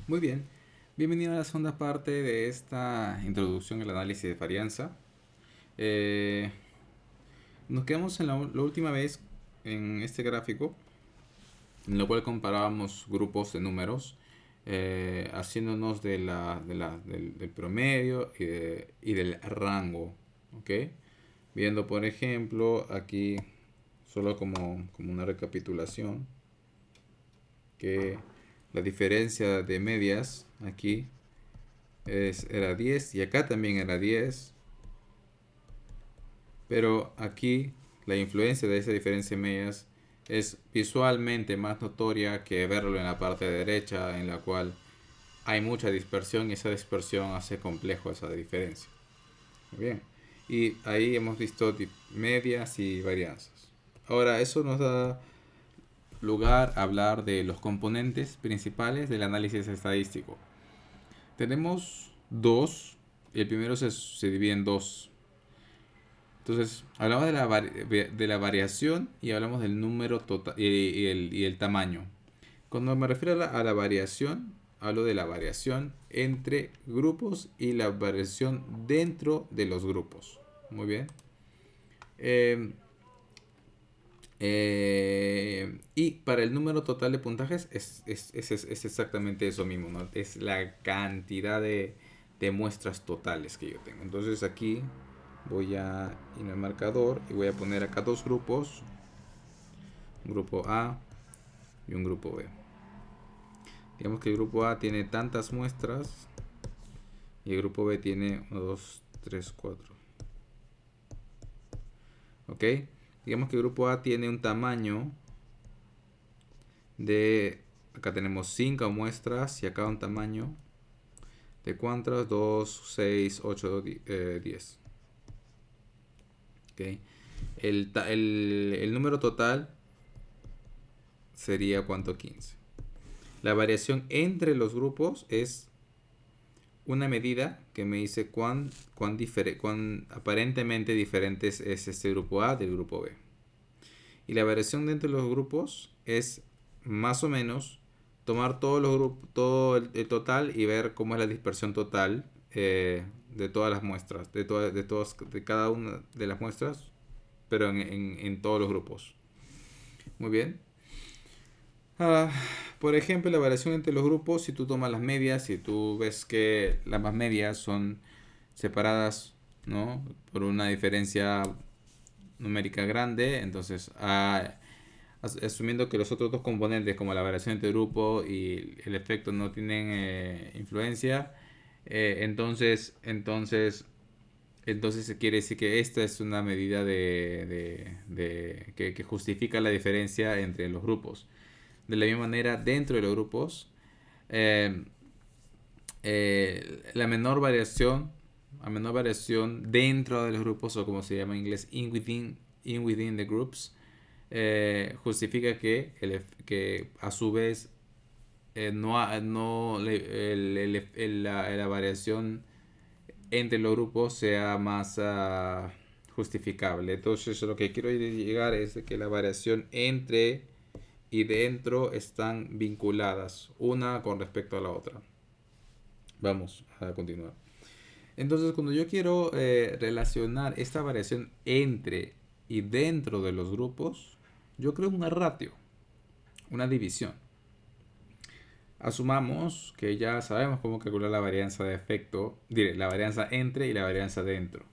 Muy bien, bienvenido a la segunda parte de esta introducción al análisis de varianza. Eh, Nos quedamos en la última vez en este gráfico, en lo cual comparábamos grupos de números, haciéndonos del promedio y del rango, ¿ok? Viendo, por ejemplo, aquí, solo como una recapitulación, que la diferencia de medias aquí era 10 y acá también era 10, pero aquí la influencia de esa diferencia de medias es visualmente más notoria que verlo en la parte derecha, en la cual hay mucha dispersión y esa dispersión hace complejo esa diferencia. Muy bien, y ahí hemos visto medias y varianzas. Ahora eso nos da lugar a hablar de los componentes principales del análisis estadístico. Tenemos dos, y el primero se divide en dos. Entonces, hablamos de la variación y hablamos del número total y el tamaño. Cuando me refiero a la variación, hablo de la variación entre grupos y la variación dentro de los grupos. Muy bien. Eh, y para el número total de puntajes es exactamente eso mismo, ¿no? Es la cantidad de muestras totales que yo tengo. Entonces aquí voy a ir al marcador y voy a poner acá dos grupos, un grupo A y un grupo B. Digamos que el grupo A tiene tantas muestras y el grupo B tiene 1, 2, 3, 4. ¿Ok? Digamos que el grupo A tiene un tamaño de... Acá tenemos 5 muestras y acá un tamaño de cuántas, 2, 6, 8, 10. ¿Ok? El número total sería cuánto, 15. La variación entre los grupos es una medida que me dice cuán aparentemente diferentes es este grupo A del grupo B. Y la variación dentro de los grupos es más o menos tomar todos los grupos, todo el total y ver cómo es la dispersión total de todas las muestras, de cada una de las muestras, pero en todos los grupos. Muy bien. Ah, por ejemplo, la variación entre los grupos, si tú tomas las medias, si tú ves que las más medias son separadas, ¿no? Por una diferencia numérica grande, entonces asumiendo que los otros dos componentes como la variación entre grupo y el efecto no tienen influencia, entonces se quiere decir que esta es una medida que justifica la diferencia entre los grupos. De la misma manera, dentro de los grupos, eh, la menor variación dentro de los grupos, o como se llama en inglés, in within the groups, justifica que a su vez no la variación entre los grupos sea más justificable. Entonces lo que quiero llegar es que la variación entre y dentro están vinculadas una con respecto a la otra. Vamos a continuar. Entonces, cuando yo quiero relacionar esta variación entre y dentro de los grupos, yo creo una ratio, una división. Asumamos que ya sabemos cómo calcular la varianza de efecto, la varianza entre y la varianza dentro.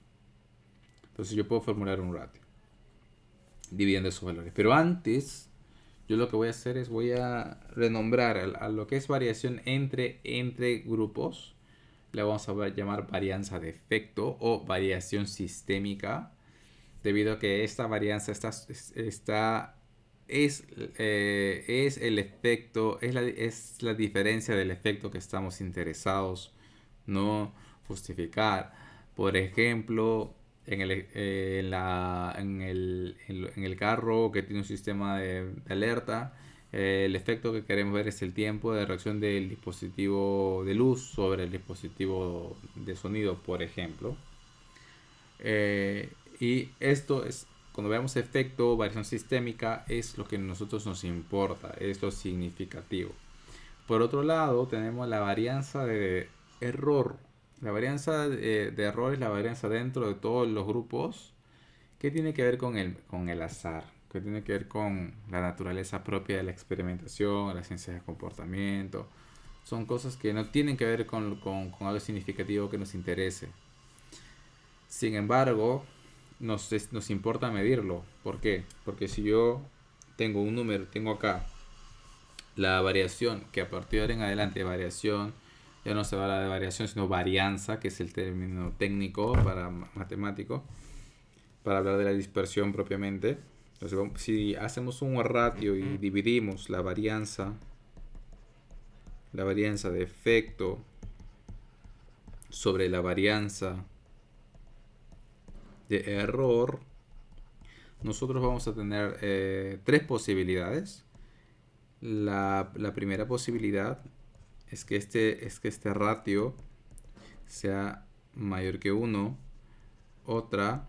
Entonces yo puedo formular un ratio dividiendo esos valores. Pero antes, yo lo que voy a hacer es voy a renombrar a lo que es variación entre grupos. Le vamos a llamar varianza de efecto o variación sistémica, debido a que esta varianza es el efecto, es la diferencia del efecto que estamos interesados no justificar. Por ejemplo, en el carro que tiene un sistema de alerta, el efecto que queremos ver es el tiempo de reacción del dispositivo de luz sobre el dispositivo de sonido, por ejemplo. Y esto es, cuando veamos efecto, variación sistémica, es lo que a nosotros nos importa, es lo significativo. Por otro lado, tenemos la varianza de error. La varianza de error es la varianza dentro de todos los grupos que tiene que ver con el azar, que tiene que ver con la naturaleza propia de la experimentación, la ciencia del comportamiento. Son cosas que no tienen que ver con algo significativo que nos interese. Sin embargo, nos importa medirlo. ¿Por qué? Porque si yo tengo un número, tengo acá la variación, que a partir de ahora en adelante variación, ya no se habla de variación, sino varianza, que es el término técnico para matemático, para hablar de la dispersión propiamente. Entonces, si hacemos un ratio y dividimos la varianza de efecto sobre la varianza de error, nosotros vamos a tener tres posibilidades. La primera posibilidad es que este ratio sea mayor que 1. Otra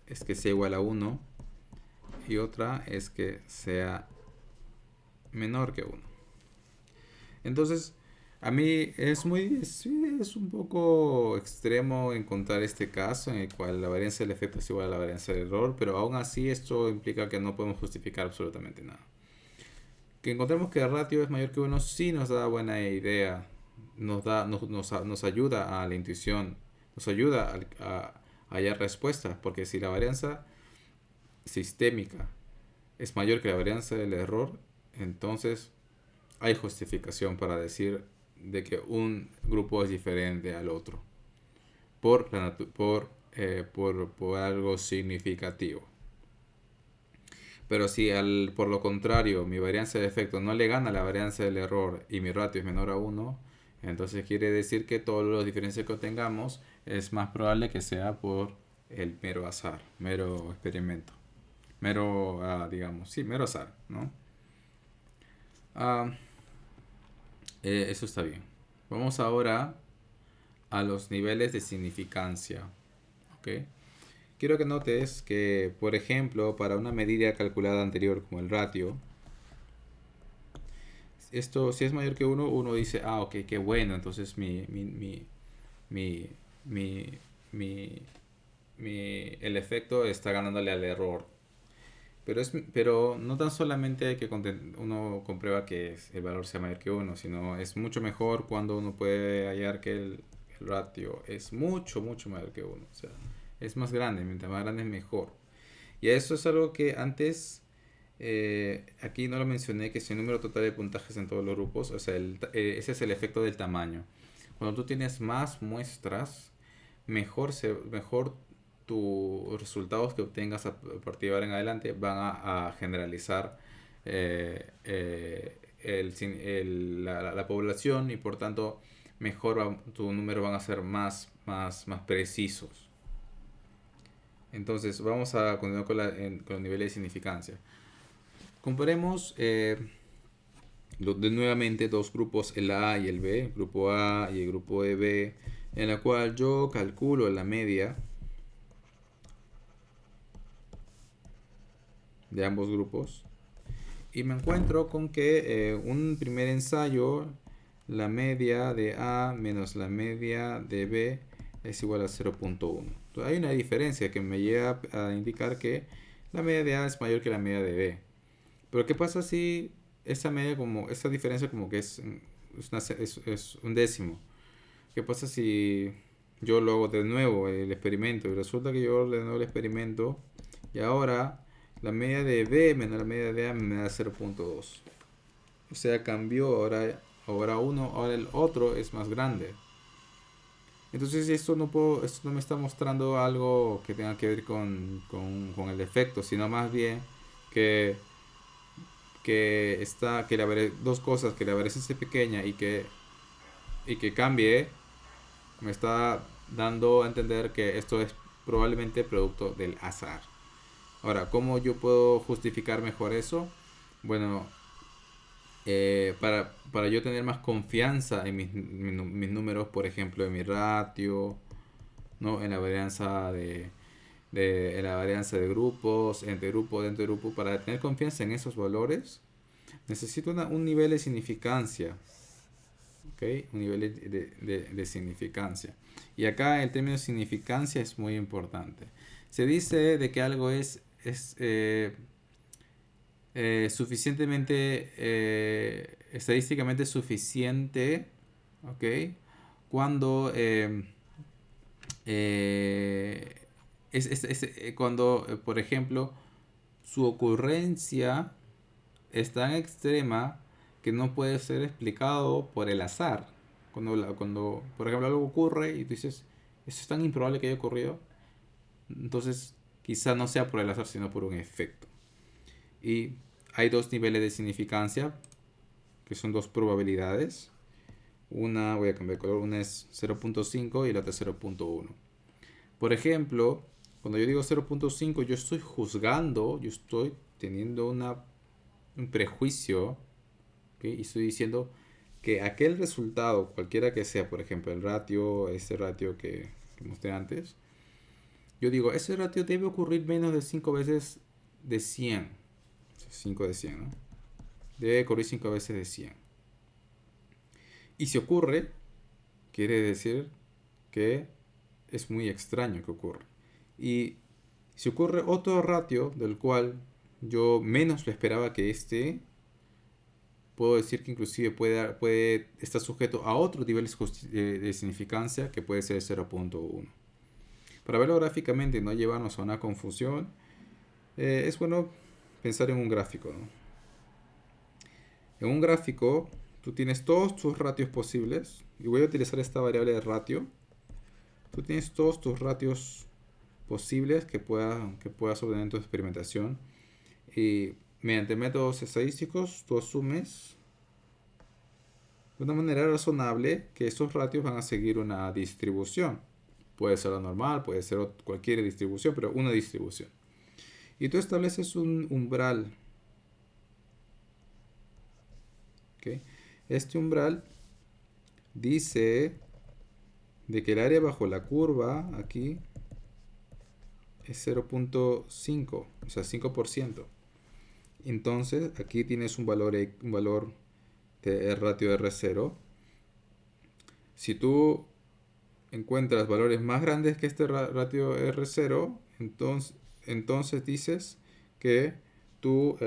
es que sea igual a 1. Y otra es que sea menor que 1. Entonces, a mí es un poco extremo encontrar este caso en el cual la varianza del efecto es igual a la varianza del error, pero aún así esto implica que no podemos justificar absolutamente nada. Que encontremos que el ratio es mayor que 1 sí nos da buena idea, nos ayuda a la intuición, nos ayuda a hallar respuestas, porque si la varianza sistémica es mayor que la varianza del error, entonces hay justificación para decir de que un grupo es diferente al otro por algo significativo. Pero si por lo contrario mi varianza de efecto no le gana a la varianza del error y mi ratio es menor a 1, entonces quiere decir que todas las diferencias que tengamos es más probable que sea por el mero azar, mero experimento, digamos, sí, mero azar, ¿no? Ah, eso está bien. Vamos ahora a los niveles de significancia. ¿Ok? Quiero que notes que, por ejemplo, para una medida calculada anterior como el ratio, esto si es mayor que 1, uno dice, ah, ok, qué bueno, entonces mi, mi, mi, el efecto está ganándole al error. Pero no tan solamente que uno comprueba que el valor sea mayor que 1, sino es mucho mejor cuando uno puede hallar que el ratio es mucho mayor que 1. O sea, es más grande, mientras más grande es mejor. Y eso es algo que antes, aquí no lo mencioné, que es el número total de puntajes en todos los grupos. O sea, ese es el efecto del tamaño. Cuando tú tienes más muestras, mejor tus resultados que obtengas a partir de ahora en adelante van a generalizar la población y por tanto tus números van a ser más precisos. Entonces vamos a continuar con los niveles de significancia. Comparemos nuevamente dos grupos, el A y el B, el grupo A y el grupo B, en la cual yo calculo la media de ambos grupos y me encuentro con que un primer ensayo, la media de A menos la media de B es igual a 0.1. Hay una diferencia que me lleva a indicar que la media de A es mayor que la media de B. Pero ¿qué pasa si esa diferencia como que es un décimo? ¿Qué pasa si yo lo hago de nuevo el experimento y resulta que yo hago de nuevo el experimento y ahora la media de B menos la media de A me da 0.2? O sea, cambió, ahora el otro es más grande. Entonces esto no me está mostrando algo que tenga que ver con el efecto, sino más bien que dos cosas, que la variación sea pequeña y que cambie, me está dando a entender que esto es probablemente producto del azar. Ahora, ¿cómo yo puedo justificar mejor eso? Bueno, para yo tener más confianza en mis números, por ejemplo, en mi ratio, ¿no? En la varianza de grupos, entre grupo, dentro de grupo, para tener confianza en esos valores, necesito un nivel de significancia. ¿ok? Un nivel de significancia. Y acá el término significancia es muy importante. Se dice de que algo es suficientemente, estadísticamente suficiente, ¿ok? Cuando, eh, cuando por ejemplo, su ocurrencia es tan extrema que no puede ser explicado por el azar. Cuando por ejemplo, algo ocurre y tú dices, eso es tan improbable que haya ocurrido, entonces quizá no sea por el azar, sino por un efecto. Y hay dos niveles de significancia, que son dos probabilidades. Una, voy a cambiar de color, una es 0.5 y la otra es 0.1. Por ejemplo, cuando yo digo 0.5, yo estoy juzgando, yo estoy teniendo un prejuicio, ¿okay? Y estoy diciendo que aquel resultado, cualquiera que sea, por ejemplo, el ratio, ese ratio que mostré antes, yo digo, ese ratio debe ocurrir menos de 5 veces de 100. 5 de 100, ¿no? Debe ocurrir 5 veces de 100. Y si ocurre, quiere decir que es muy extraño que ocurra. Y si ocurre otro ratio del cual yo menos lo esperaba que puedo decir que inclusive puede estar sujeto a otro nivel de significancia que puede ser 0.1. Para verlo gráficamente y no llevarnos a una confusión, es bueno pensar en un gráfico, ¿no? En un gráfico, tú tienes todos tus ratios posibles, y voy a utilizar esta variable de ratio. Tú tienes todos tus ratios posibles que puedas obtener en tu experimentación, y mediante métodos estadísticos tú asumes de una manera razonable que estos ratios van a seguir una distribución. Puede ser la normal, puede ser cualquier distribución, pero una distribución. Y tú estableces un umbral. ¿Okay? Este umbral dice de que el área bajo la curva aquí es 0.5, o sea, 5%. Entonces aquí tienes un valor de ratio R0. Si tú encuentras valores más grandes que este ratio R0, entonces dices que tu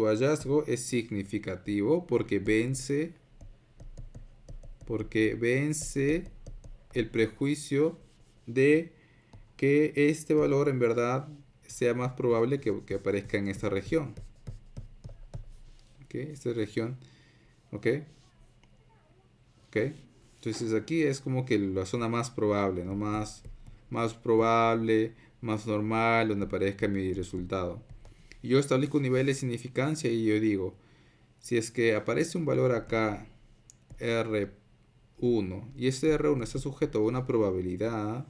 hallazgo es significativo porque vence el prejuicio de que este valor en verdad sea más probable que aparezca en esta región. ¿Ok? Esta región. ¿Ok? ¿Ok? Entonces aquí es como que la zona más probable, ¿no? Más probable, más normal, donde aparezca mi resultado. Y yo establezco un nivel de significancia y yo digo, si es que aparece un valor acá, R1, y este R1 está sujeto a una probabilidad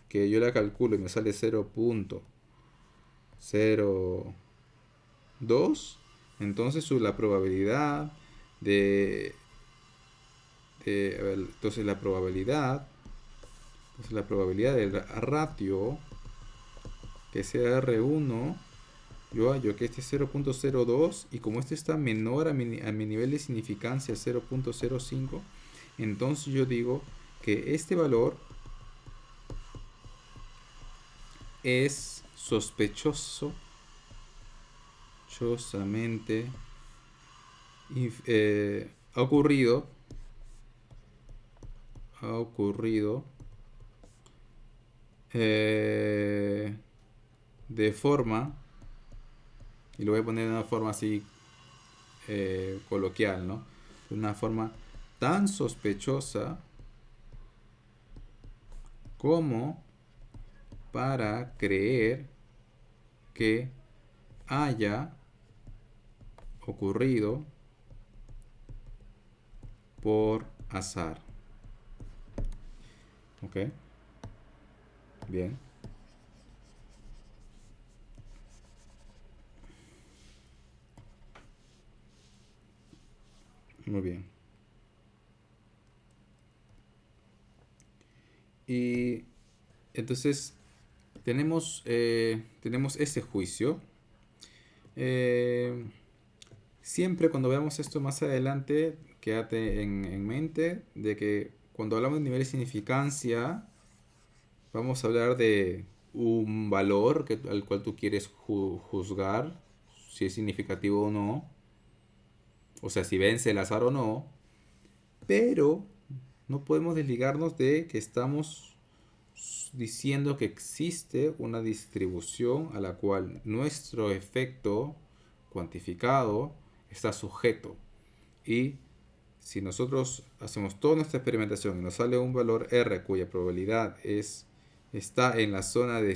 que yo la calculo y me sale 0.02, entonces la probabilidad de, a ver, entonces la probabilidad del ratio que sea R1, yo hallo que este es 0.02, y como este está menor a mi nivel de significancia 0.05, entonces yo digo que este valor es sospechosamente ha ocurrido de forma, y lo voy a poner de una forma así coloquial, ¿no? De una forma tan sospechosa como para creer que haya ocurrido por azar. ¿Ok? Bien. Muy bien. Y entonces tenemos este juicio. Eh, Siempre cuando veamos esto más adelante, quédate en mente de que cuando hablamos de nivel de significancia, vamos a hablar de un valor al cual tú quieres juzgar si es significativo o no, o sea, si vence el azar o no, pero no podemos desligarnos de que estamos diciendo que existe una distribución a la cual nuestro efecto cuantificado está sujeto. Y si nosotros hacemos toda nuestra experimentación y nos sale un valor R cuya probabilidad está en la zona de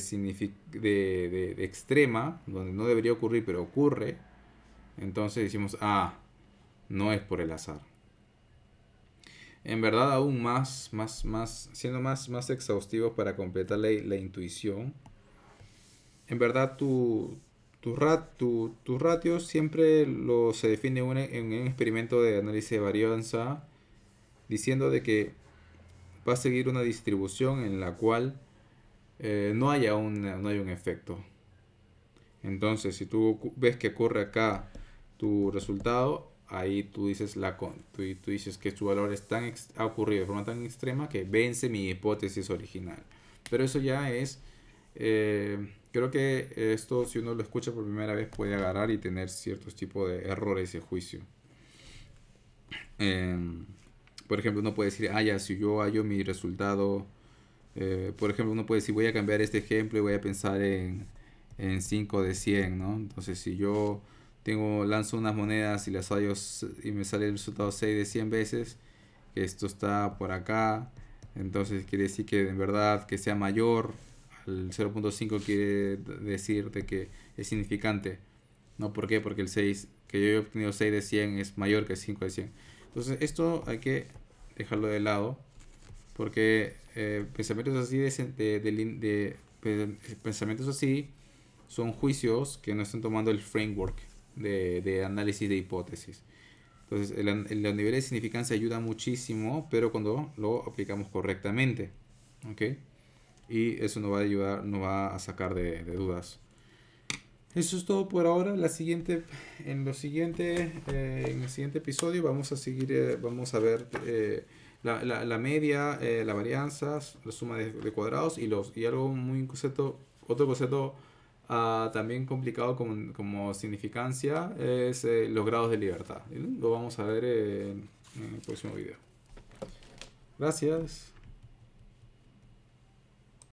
extrema, donde no debería ocurrir, pero ocurre, entonces decimos, no es por el azar. En verdad, aún siendo más exhaustivos para completar la intuición, en verdad tus ratios siempre se define en un experimento de análisis de varianza diciendo de que va a seguir una distribución en la cual no haya no hay un efecto. Entonces, si tú ves que ocurre acá tu resultado, ahí tú dices, tú dices que tu valor ha ocurrido de forma tan extrema que vence mi hipótesis original. Pero eso ya es, creo que esto si uno lo escucha por primera vez puede agarrar y tener ciertos tipos de errores de juicio. Por ejemplo, uno puede decir, ya, si yo hallo mi resultado, por ejemplo, uno puede decir, voy a cambiar este ejemplo y voy a pensar en 5 de 100, ¿no? Entonces, si yo lanzo unas monedas y las hallo y me sale el resultado 6 de 100 veces, que esto está por acá, entonces quiere decir que en verdad que sea mayor al 0.5 quiere decir de que es significante. ¿No? ¿Por qué? Porque el 6 que yo he obtenido 6 de 100 es mayor que 5 de 100. Entonces, esto hay que dejarlo de lado porque pensamientos así pensamientos así son juicios que no están tomando el framework de análisis de hipótesis. Entonces, el nivel de significancia ayuda muchísimo, pero cuando lo aplicamos correctamente. ¿Ok? Y eso nos va a ayudar, nos va a sacar de dudas. Eso es todo por ahora. En el siguiente episodio vamos a seguir, vamos a ver la media, la varianza, la suma de cuadrados y algo otro concepto también complicado como significancia es los grados de libertad. Lo vamos a ver en el próximo video. Gracias.